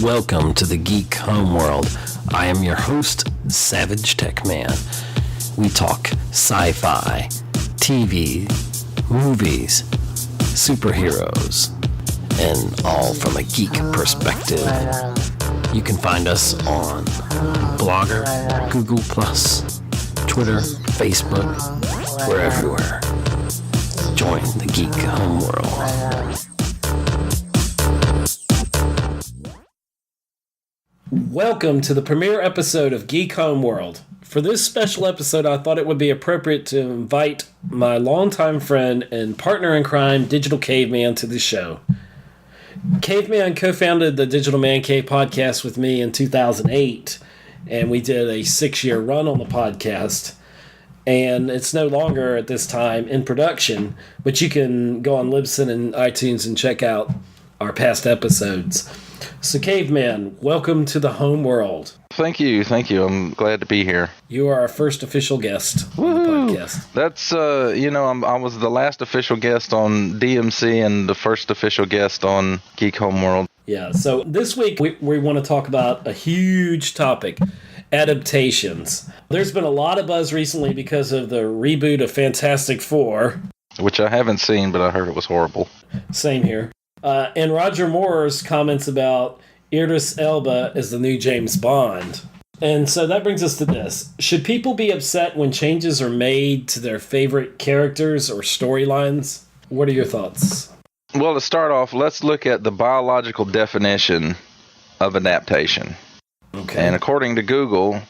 Welcome to the Geek Homeworld. I am your host, SavageTechman. We talk sci-fi, TV, movies, superheroes, and all from a geek perspective. You can find us on Blogger, Google+, Twitter, Facebook. We're everywhere. Join the Geek Homeworld. Welcome to the premiere episode of Geek Homeworld. For this special episode, I thought it would be appropriate to invite my longtime friend and partner in crime, Digital Caveman, to the show. Caveman co-founded the Digital Man Cave podcast with me in 2008, and we did a 6-year run on the podcast. And it's no longer at this time in production, but you can go on Libsyn and iTunes and check out our past episodes. So, Caveman, welcome to the home world. Thank you. I'm glad to be here. You are our first official guest on the podcast. That's, I was the last official guest on DMC and the first official guest on Geek Homeworld. Yeah, so this week we want to talk about a huge topic, adaptations. There's been a lot of buzz recently because of the reboot of Fantastic Four. Which I haven't seen, but I heard it was horrible. Same here. And Roger Moore's comments about Idris Elba as the new James Bond. And so that brings us to this. Should people be upset when changes are made to their favorite characters or storylines? What are your thoughts? Well, to start off, let's look at the biological definition of adaptation. Okay. And according to Google,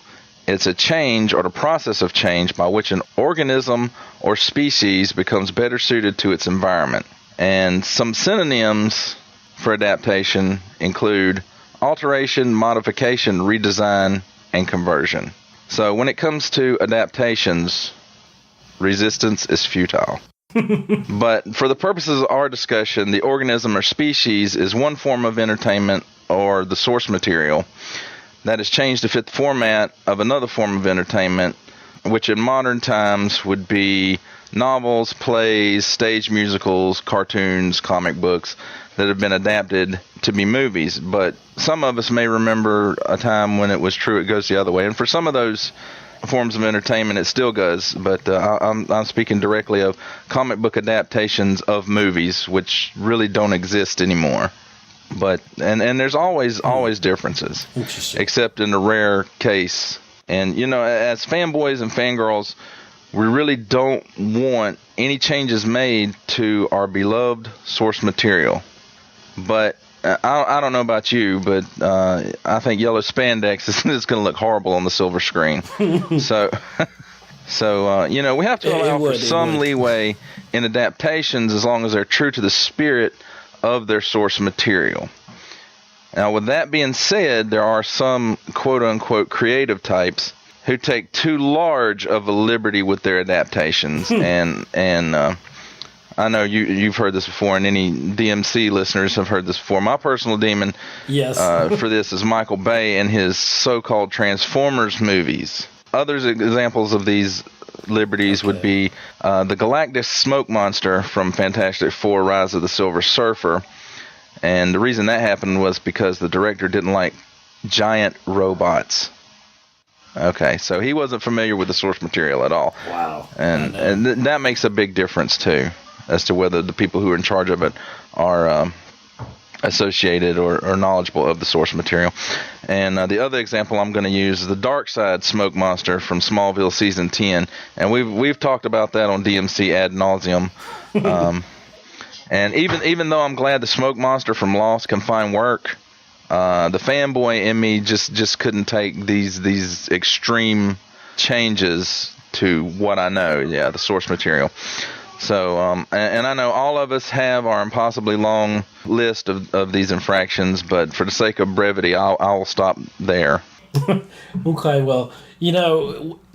it's a change or the process of change by which an organism or species becomes better suited to its environment. And some synonyms for adaptation include alteration, modification, redesign, and conversion. So when it comes to adaptations, resistance is futile. But for the purposes of our discussion, the organism or species is one form of entertainment or the source material that is changed to fit the format of another form of entertainment, which in modern times would be novels, plays, stage musicals, cartoons, comic books that have been adapted to be movies. But some of us may remember a time when it was true it goes the other way. And for some of those forms of entertainment, it still goes. But I'm speaking directly of comic book adaptations of movies, which really don't exist anymore. But and there's always differences, except in the rare case. And, as fanboys and fangirls, we really don't want any changes made to our beloved source material. But I don't know about you, but I think yellow spandex is going to look horrible on the silver screen. So we have to allow for some leeway in adaptations as long as they're true to the spirit of their source material. Now, with that being said, there are some quote-unquote creative types who take too large of a liberty with their adaptations. And I know you've heard this before, and any DMC listeners have heard this before. My personal demon for this is Michael Bay and his so-called Transformers movies. Other examples of these liberties would be the Galactic Smoke Monster from Fantastic Four: Rise of the Silver Surfer. And the reason that happened was because the director didn't like giant robots. Okay, so he wasn't familiar with the source material at all. Wow. And that makes a big difference, too, as to whether the people who are in charge of it are associated or knowledgeable of the source material. And the other example I'm going to use is the Dark Side Smoke Monster from Smallville Season 10. And we've talked about that on DMC ad nauseum. And even though I'm glad the Smoke Monster from Lost can find work, the fanboy in me just couldn't take these extreme changes to what I know, the source material. So, and I know all of us have our impossibly long list of these infractions, but for the sake of brevity, I'll stop there. Okay, well,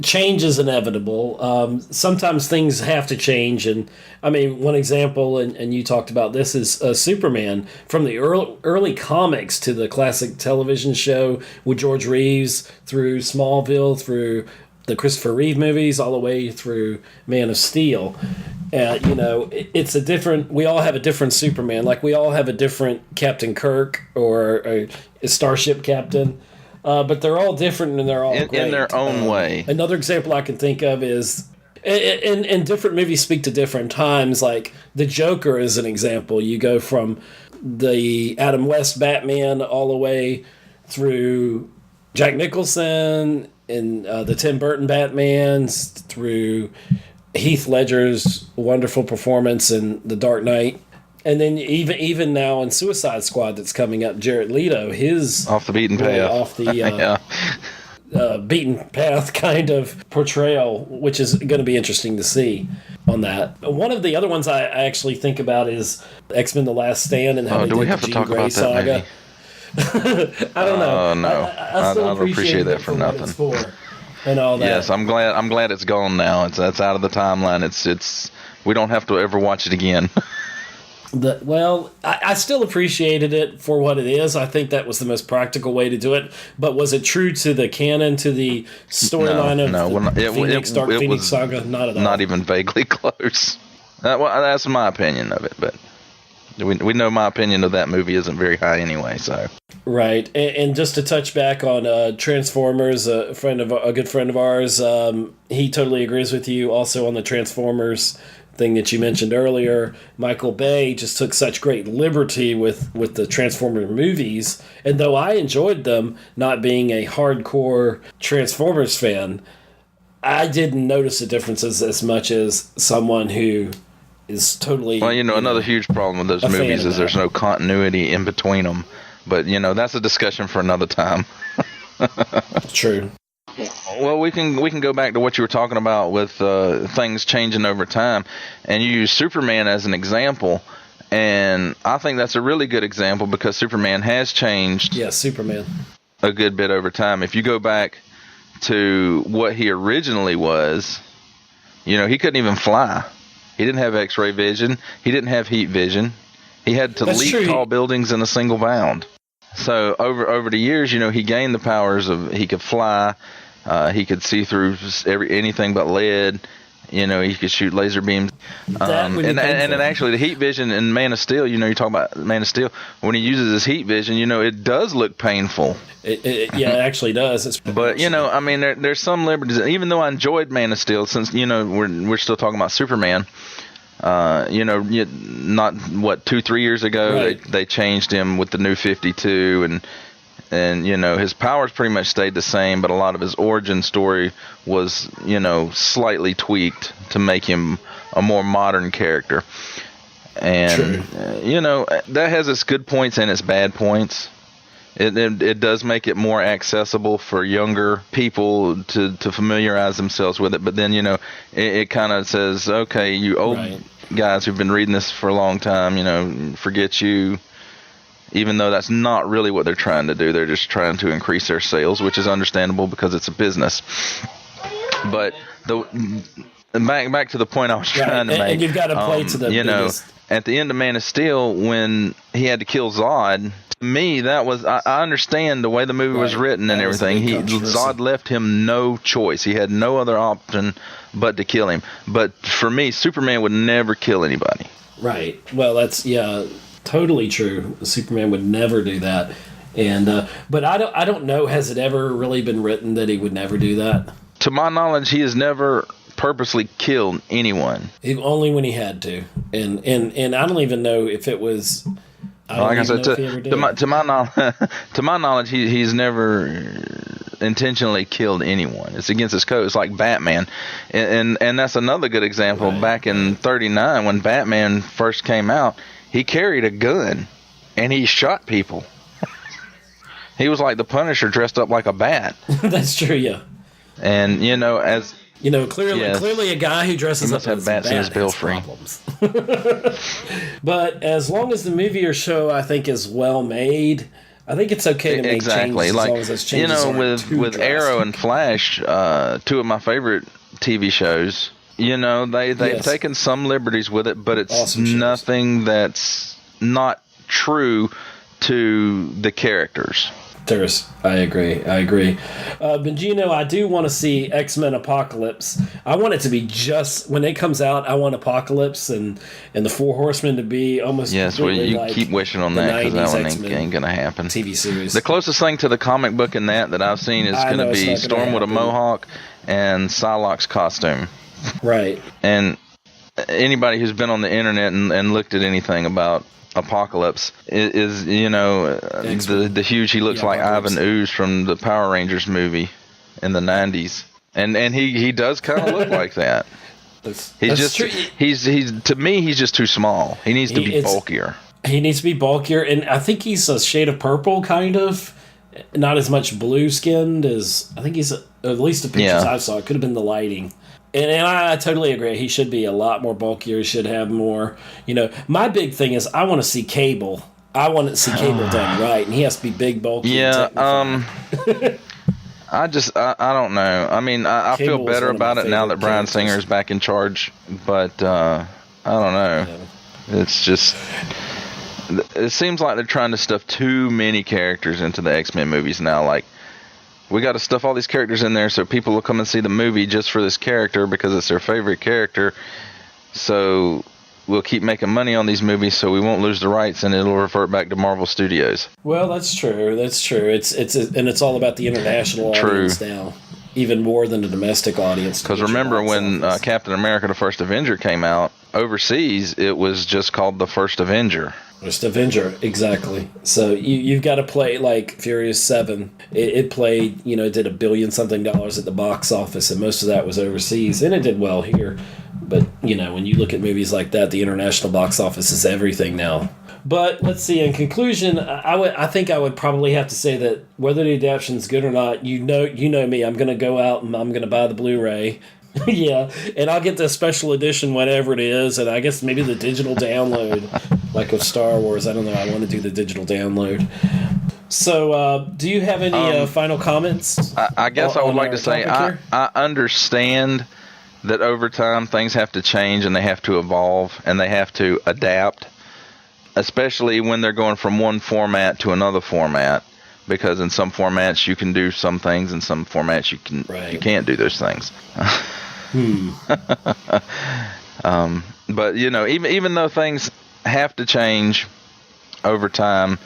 change is inevitable. Sometimes things have to change, and I mean, one example, and you talked about this, is Superman. From the early comics to the classic television show with George Reeves, through Smallville, through the Christopher Reeve movies all the way through Man of Steel. You know, it's a different. We all have a different Superman. Like we all have a different Captain Kirk or a Starship Captain. But they're all different and they're all great. In their own way. Another example I can think of is, and different movies speak to different times. Like the Joker is an example. You go from the Adam West Batman all the way through Jack Nicholson and the Tim Burton Batmans, through Heath Ledger's wonderful performance in The Dark Knight. And then even now in Suicide Squad that's coming up, Jared Leto, his off the beaten path, off the beaten path kind of portrayal, which is going to be interesting to see on that. One of the other ones I actually think about is XMen: The Last Stand and how they did the Jean Grey saga. I don't know. Oh no, I don't appreciate that for nothing. And all that. Yes, I'm glad it's gone now. It's out of the timeline. It's we don't have to ever watch it again. I still appreciated it for what it is. I think that was the most practical way to do it. But was it true to the canon, to the storyline of the Phoenix saga? Not at all. Not even vaguely close. That's my opinion of it. But we know my opinion of that movie isn't very high anyway. So right, and just to touch back on Transformers, a good friend of ours, he totally agrees with you. Also on the Transformers thing that you mentioned earlier, Michael Bay just took such great liberty with the Transformers movies, and though I enjoyed them, not being a hardcore Transformers fan, I didn't notice the differences as much as someone who is totally... Well, another huge problem with those movies is there's no continuity in between them, but, that's a discussion for another time. True. Well, we can go back to what you were talking about with things changing over time, and you use Superman as an example, and I think that's a really good example because Superman has changed. Yeah, Superman. A good bit over time. If you go back to what he originally was, he couldn't even fly. He didn't have X-ray vision. He didn't have heat vision. He had to leap tall buildings in a single bound. So over the years, he gained the powers of he could fly. He could see through anything but lead. He could shoot laser beams. And then actually the heat vision in Man of Steel, you talk about Man of Steel, when he uses his heat vision, it does look painful. It actually does. But, there's some liberties. Even though I enjoyed Man of Steel, since, we're still talking about Superman, not 2-3 years ago, right. They changed him with the new 52 and his powers pretty much stayed the same, but a lot of his origin story was slightly tweaked to make him a more modern character. And that has its good points and its bad points. It does make it more accessible for younger people to familiarize themselves with it, but then it kind of says, okay, you old guys who've been reading this for a long time, forget you. Even though that's not really what they're trying to do. They're just trying to increase their sales, which is understandable because it's a business. But back to the point I was trying to make. And you've got to play to the biggest. At the end of Man of Steel, when he had to kill Zod, to me, that was... I understand the way the movie was written and everything. Zod left him no choice. He had no other option but to kill him. But for me, Superman would never kill anybody. Right. Well, that's... totally true. Superman would never do that, and but I don't know. Has it ever really been written that he would never do that? To my knowledge, he has never purposely killed anyone. Only when he had to, and I don't even know if it was. Like I said, to my knowledge, he's never intentionally killed anyone. It's against his code. It's like Batman, and that's another good example. Right. Back in '39, when Batman first came out. He carried a gun, and he shot people. He was like the Punisher dressed up like a bat. That's true, yeah. And, as... clearly a guy who dresses up as a bat has problems. But as long as the movie or show, I think, is well made, I think it's okay to make changes as long as those changes aren't too with drastic. Arrow and Flash, two of my favorite TV shows... they've taken some liberties with it, but it's awesome nothing that's not true to the characters. I agree. But I do want to see X-Men Apocalypse. I want it to be just when it comes out. I want Apocalypse and the Four Horsemen to be almost you like keep wishing on that because that one X-Men ain't gonna happen. TV series. The closest thing to the comic book in that I've seen is gonna be Storm with a mohawk and Psylocke's costume. Right. And anybody who's been on the internet and looked at anything about Apocalypse is the huge. He looks like Ivan Ooze from the Power Rangers movie in the 90s, and he does kind of look like that. He's to me he's just too small. He needs to be bulkier. He needs to be bulkier, and I think he's a shade of purple, kind of. Not as much blue skinned as I think he's. At least the pictures I saw, it could have been the lighting. And I totally agree. He should be a lot more bulkier. He should have more. My big thing is I want to see Cable. I want to see Cable done right, and he has to be big, bulky. Yeah. I don't know. I mean, I feel better about it now that Bryan Singer is back in charge, but I don't know. Yeah. It's just. It seems like they're trying to stuff too many characters into the X-Men movies now. Like, we got to stuff all these characters in there so people will come and see the movie just for this character because it's their favorite character. So we'll keep making money on these movies so we won't lose the rights and it'll revert back to Marvel Studios. Well, that's true. It's all about the international audience now, even more than the domestic audience. Because remember when Captain America: The First Avenger came out, overseas it was just called The First Avenger. First Avenger, exactly. So you've got to play like Furious 7. It played, it did $1 billion something at the box office, and most of that was overseas, and it did well here. But when you look at movies like that, the international box office is everything now. But let's see. In conclusion, I think I would probably have to say that whether the adaptation is good or not, you know me. I'm going to go out and I'm going to buy the Blu-ray. Yeah, and I'll get the special edition, whatever it is, and I guess maybe the digital download, like of Star Wars. I don't know. I want to do the digital download. So, do you have any final comments? I guess I would like to say I understand that over time things have to change and they have to evolve and they have to adapt, especially when they're going from one format to another format. Because in some formats you can do some things, in some formats you can't do those things. But even though things have to change over time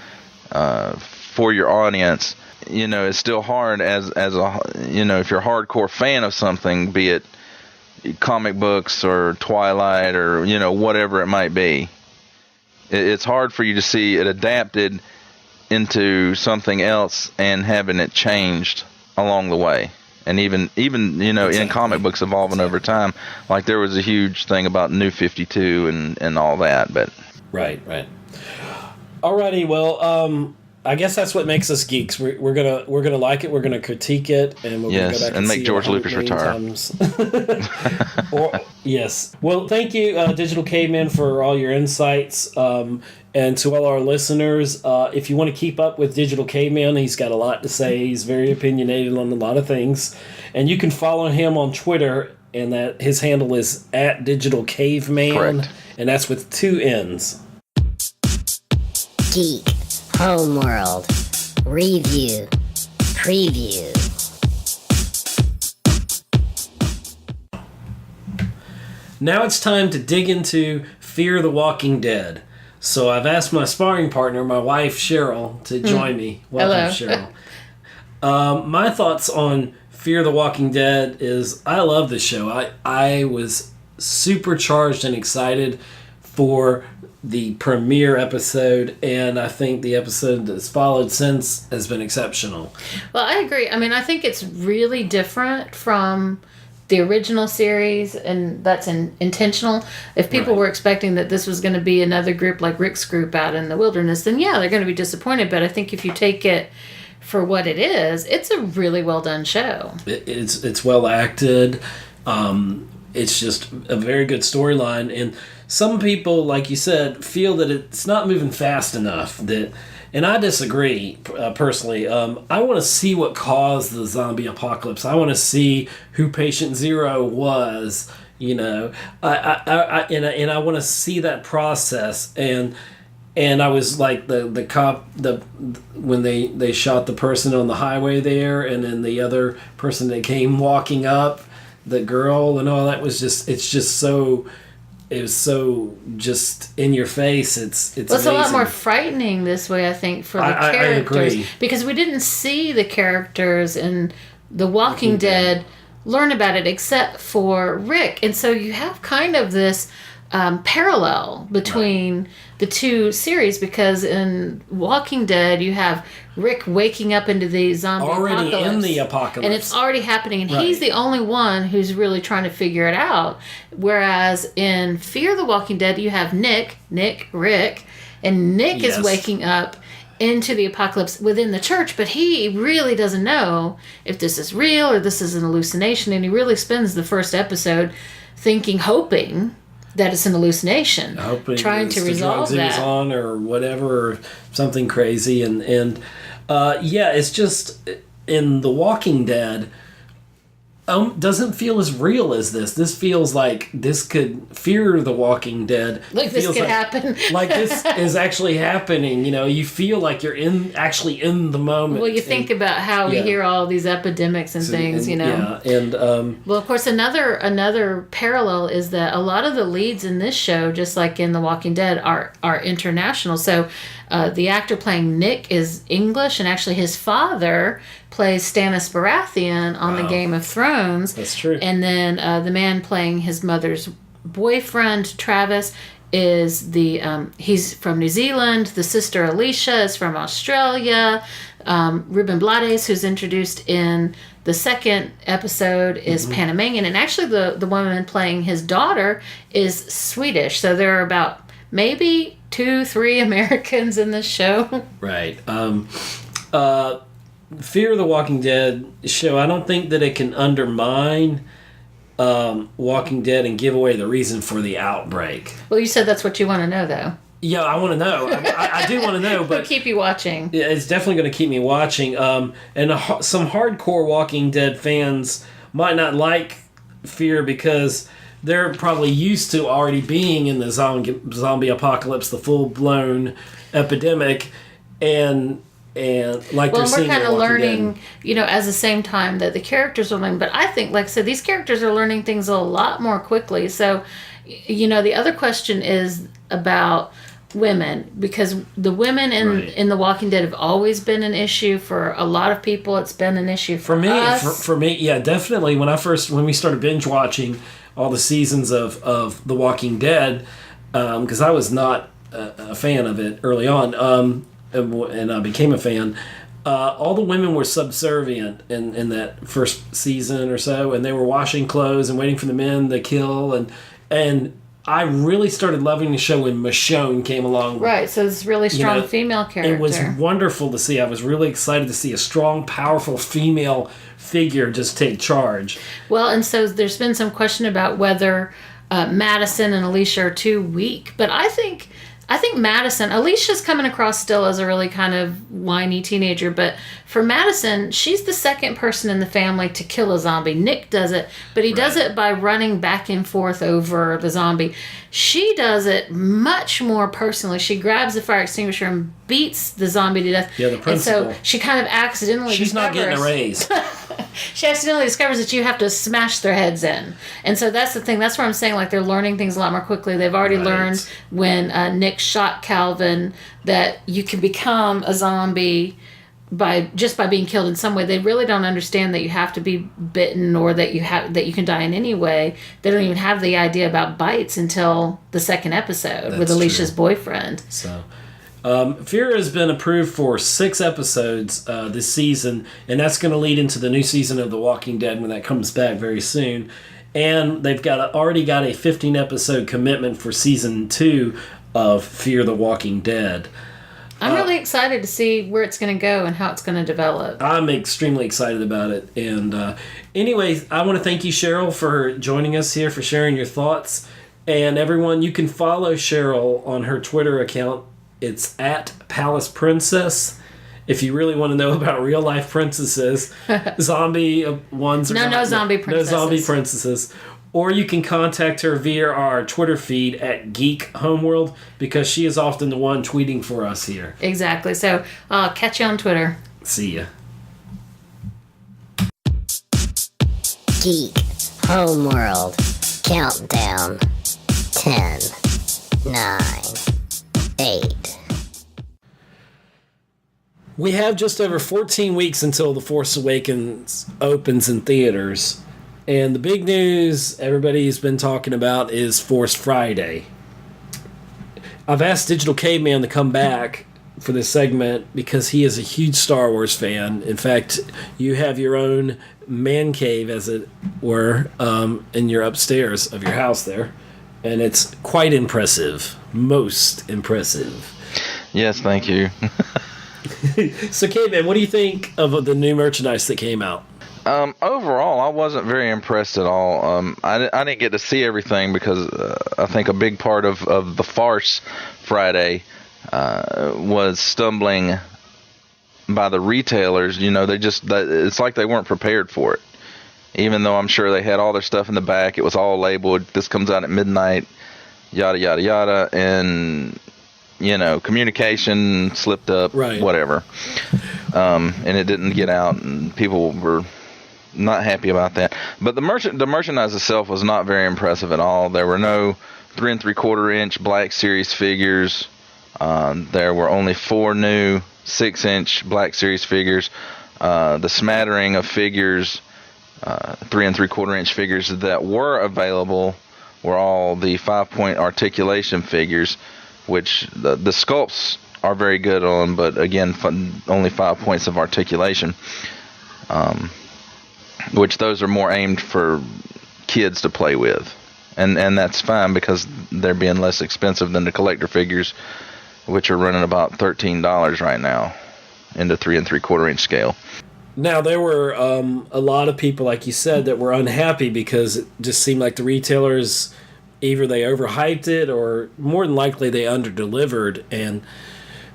for your audience, it's still hard as a if you're a hardcore fan of something, be it comic books or Twilight or whatever it might be. It's hard for you to see it adapted into something else and having it changed along the way. And even exactly. In comic books evolving over time, like there was a huge thing about New 52 and all that, but right. Alrighty, well, I guess that's what makes us geeks. We're gonna like it. We're gonna critique it, and we're gonna go back and make George Lucas retire. Yes. Well, thank you, Digital Caveman, for all your insights. And to all our listeners, if you want to keep up with Digital Caveman, he's got a lot to say. He's very opinionated on a lot of things. And you can follow him on Twitter, and that his handle is @DigitalCaveman. Correct. And that's with 2 N's. Geek Homeworld Review Preview. Now it's time to dig into Fear the Walking Dead. So I've asked my sparring partner, my wife Cheryl, to join me. Welcome, Hello. Cheryl. My thoughts on Fear the Walking Dead is I love this show. I was supercharged and excited for the premiere episode, and I think the episode that's followed since has been exceptional. Well, I agree. I mean, I think it's really different from the original series, and that's intentional. If people were expecting that this was going to be another group like Rick's group out in the wilderness, then yeah, they're going to be disappointed. But I think if you take it for what it is, it's a really well done show. It's well acted. It's just a very good storyline, and some people, like you said, feel that it's not moving fast enough. And I disagree, personally. I want to see what caused the zombie apocalypse. I want to see who Patient Zero was, I want to see that process. And And I was like the cop when they shot the person on the highway there, and then the other person that came walking up, the girl and all that was just it was so just in your face. It's well, it's amazing. a lot more frightening this way, I think, for the I characters. agree. Because we didn't see the characters in The Walking Dead learn about it except for Rick. And so you have kind of this parallel between the two series, because in Walking Dead you have Rick waking up into the zombie already apocalypse. in the apocalypse. And it's already happening, and he's the only one who's really trying to figure it out. Whereas in Fear the Walking Dead, you have Rick, and Nick is waking up into the apocalypse within the church, but he really doesn't know if this is real or this is an hallucination, and he really spends the first episode hoping that it's an hallucination, trying to resolve that. Drugs he was on or whatever, or something crazy, and it's just in The Walking Dead. Doesn't feel as real as this. This feels like this could Fear the Walking Dead. Like this could happen. Like this is actually happening. You know, you feel like you're actually in the moment. Well, you think about how we hear all these epidemics and things. You know. Yeah, and well, of course, another parallel is that a lot of the leads in this show, just like in The Walking Dead, are international. So. The actor playing Nick is English, and actually his father plays Stannis Baratheon on the Game of Thrones. That's true. And then the man playing his mother's boyfriend, Travis, is he's from New Zealand. The sister Alicia is from Australia. Ruben Blades, who's introduced in the second episode, is Panamanian, and actually the woman playing his daughter is Swedish. So there are about maybe 2-3 Americans in this show. Right. Fear the Walking Dead show, I don't think that it can undermine Walking Dead and give away the reason for the outbreak. Well, you said that's what you want to know, though. Yeah, I want to know. I do want to know, but it'll keep you watching. Yeah, it's definitely going to keep me watching. And some hardcore Walking Dead fans might not like Fear because they're probably used to already being in the zombie apocalypse, the full-blown epidemic, and like they're seeing. Well, we're kind of learning, Dead. At the same time that the characters are learning. But I think, like I said, these characters are learning things a lot more quickly. So, the other question is about women, because the women in The Walking Dead have always been an issue for a lot of people. It's been an issue for me. Us. For me, yeah, definitely. When we started binge watching all the seasons of The Walking Dead, because I was not a fan of it early on, and I became a fan. All the women were subservient in that first season or so, and they were washing clothes and waiting for the men to kill, and I really started loving the show when Michonne came along. Right, so it's really strong female character. It was wonderful to see. I was really excited to see a strong, powerful female figure just take charge. Well, and so there's been some question about whether Madison and Alicia are too weak, but I think Madison, Alicia's coming across still as a really kind of whiny teenager, but for Madison, she's the second person in the family to kill a zombie. Nick does it, but he does it by running back and forth over the zombie. She does it much more personally. She grabs the fire extinguisher and beats the zombie to death. Yeah, the principal. And so she kind of accidentally She's not getting a raise. She accidentally discovers that you have to smash their heads in. And so that's the thing. That's where I'm saying, like, they're learning things a lot more quickly. They've already learned when Nick shot Calvin that you can become a zombie by being killed in some way. They really don't understand that you have to be bitten or that you can die in any way. They don't even have the idea about bites until the second episode with Alicia's boyfriend. So Fear has been approved for 6 episodes this season, and that's going to lead into the new season of The Walking Dead when that comes back very soon. And they've already got a 15-episode commitment for season 2 of Fear the Walking Dead. I'm really excited to see where it's going to go and how it's going to develop. I'm extremely excited about it. And anyways, I want to thank you, Cheryl, for joining us here, for sharing your thoughts. And everyone, you can follow Cheryl on her Twitter account. It's at Palace Princess. If you really want to know about real life princesses, zombie ones. No zombie princesses. No zombie princesses. Or you can contact her via our Twitter feed at Geek Homeworld, because she is often the one tweeting for us here. Exactly. So catch you on Twitter. See ya. Geek Homeworld. Countdown. 10, 9, 8. We have just over 14 weeks until The Force Awakens opens in theaters. And the big news everybody's been talking about is Force Friday. I've asked Digital Caveman to come back for this segment because he is a huge Star Wars fan. In fact, you have your own man cave, as it were, in your upstairs of your house there. And it's quite impressive. Most impressive. Yes, thank you. So, Caveman, what do you think of the new merchandise that came out? Overall, I wasn't very impressed at all. I didn't get to see everything because I think a big part of the farce Friday was stumbling by the retailers. You know, it's like they weren't prepared for it. Even though I'm sure they had all their stuff in the back, it was all labeled, this comes out at midnight, yada, yada, yada, and, you know, communication slipped up, right. Whatever. And it didn't get out, and people were not happy about that. But the merchandise itself was not very impressive at all. There were no 3 3/4 inch Black Series figures. There were only 4 new 6 inch Black Series figures. The smattering of figures, 3 3/4 inch figures that were available were all the 5-point articulation figures, which the sculpts are very good on, but again, only 5 points of articulation. Which those are more aimed for kids to play with. And that's fine because they're being less expensive than the collector figures, which are running about $13 right now in the 3 3/4 inch scale. Now, there were a lot of people, like you said, that were unhappy because it just seemed like the retailers, either they overhyped it or more than likely they underdelivered.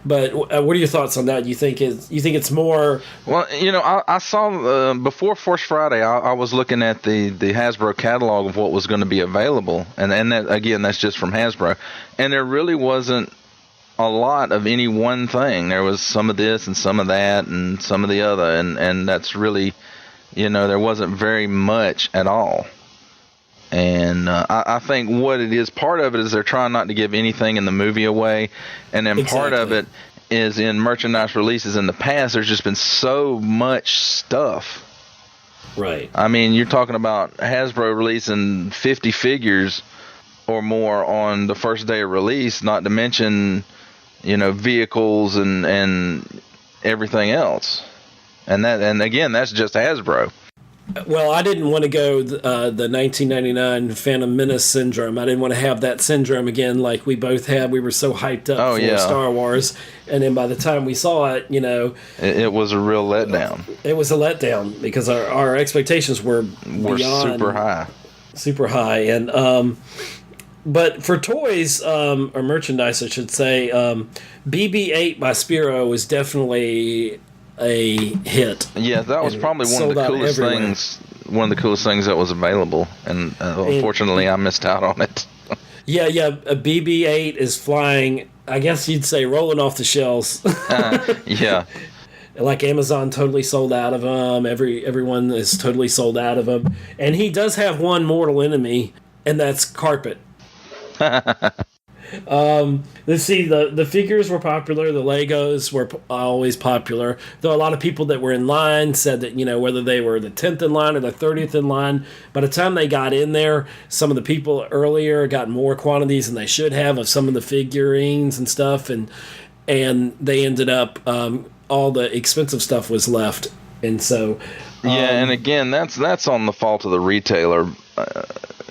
But what are your thoughts on that? You think it's more? Well, you know, I saw before Force Friday, I was looking at the Hasbro catalog of what was going to be available, and that, again, that's just from Hasbro, and there really wasn't a lot of any one thing. There was some of this and some of that and some of the other, and that's really, you know, there wasn't very much at all. And I think what it is, part of it is they're trying not to give anything in the movie away, and then part of it is in merchandise releases in the past, there's just been so much stuff. Right. I mean, you're talking about Hasbro releasing 50 figures or more on the first day of release, not to mention, you know, vehicles and everything else. And again, that's just Hasbro. Well, I didn't want to go the 1999 Phantom Menace syndrome. I didn't want to have that syndrome again like we both had. We were so hyped up for Star Wars. And then by the time we saw it, you know... It was a real letdown. It was a letdown because our expectations were beyond... super high. Super high. And... But for toys, or merchandise, I should say, BB-8 by Spiro was definitely a hit. Yeah, that was probably one of the coolest things. One of the coolest things that was available, and unfortunately, I missed out on it. Yeah, a BB-8 is flying. I guess you'd say rolling off the shelves. Yeah. Like Amazon totally sold out of them. Everyone is totally sold out of them. And he does have one mortal enemy, and that's Carpet. Let's see, the figures were popular, the Legos were always popular, though a lot of people that were in line said that, you know, whether they were the 10th in line or the 30th in line, by the time they got in there, some of the people earlier got more quantities than they should have of some of the figurines and stuff, and they ended up, all the expensive stuff was left, and so... and again, that's on the fault of the retailer.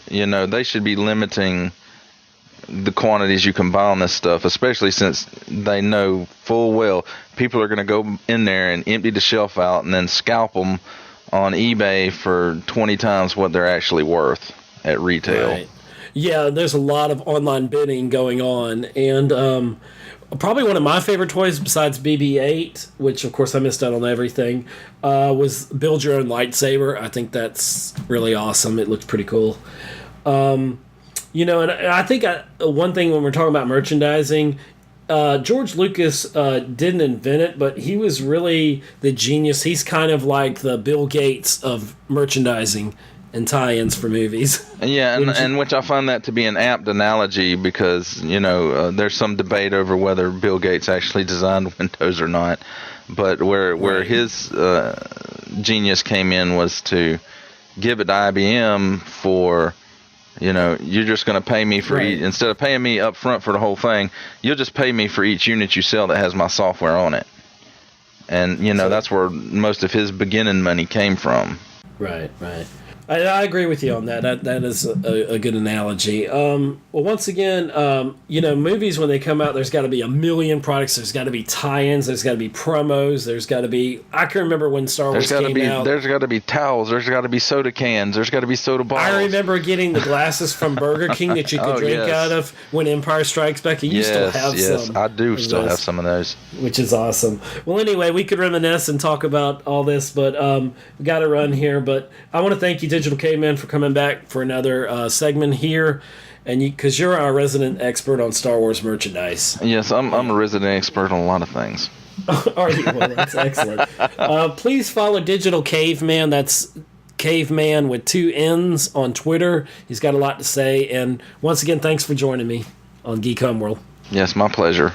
You know, they should be limiting the quantities you can buy on this stuff, especially since they know full well people are going to go in there and empty the shelf out and then scalp them on eBay for 20 times what they're actually worth at retail. Right. Yeah, there's a lot of online bidding going on, and probably one of my favorite toys besides BB-8, which of course I missed out on everything, was Build Your Own Lightsaber. I think that's really awesome. It looks pretty cool. And I think one thing when we're talking about merchandising, George Lucas didn't invent it, but he was really the genius. He's kind of like the Bill Gates of merchandising and tie-ins for movies. Yeah, and which I find that to be an apt analogy because, there's some debate over whether Bill Gates actually designed Windows or not. But where his genius came in was to give it to IBM for, you're just going to pay me for each, instead of paying me up front for the whole thing, you'll just pay me for each unit you sell that has my software on it. And, that's where most of his beginning money came from. Right. I agree with you on that. That is a good analogy. Well, once again, movies, when they come out, there's got to be a million products. There's got to be tie-ins. There's got to be promos. There's got to be... I can remember when Star Wars came out. There's got to be towels. There's got to be soda cans. There's got to be soda bottles. I remember getting the glasses from Burger King that you could drink out of when Empire Strikes Back. And you still have some. Yes, I do still have some of those. Which is awesome. Well, anyway, we could reminisce and talk about all this, but we got to run here. But I want to thank you, Digital Caveman, for coming back for another segment here, and because you're our resident expert on Star Wars merchandise. Yes, I'm a resident expert on a lot of things. Are you? Well, that's excellent. Please follow Digital Caveman. That's Caveman with 2 N's on Twitter. He's got a lot to say. And once again, thanks for joining me on Geek Homeworld. Yes, my pleasure.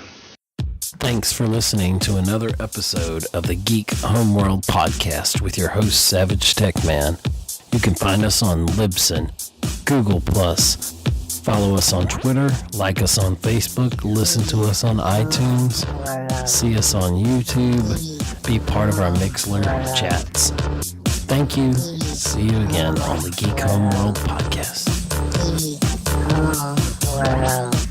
Thanks for listening to another episode of the Geek Homeworld podcast with your host, SavageTechman. You can find us on Libsyn, Google+, follow us on Twitter, like us on Facebook, listen to us on iTunes, see us on YouTube, be part of our Mixler chats. Thank you. See you again on the Geek Homeworld podcast. Geek Homeworld.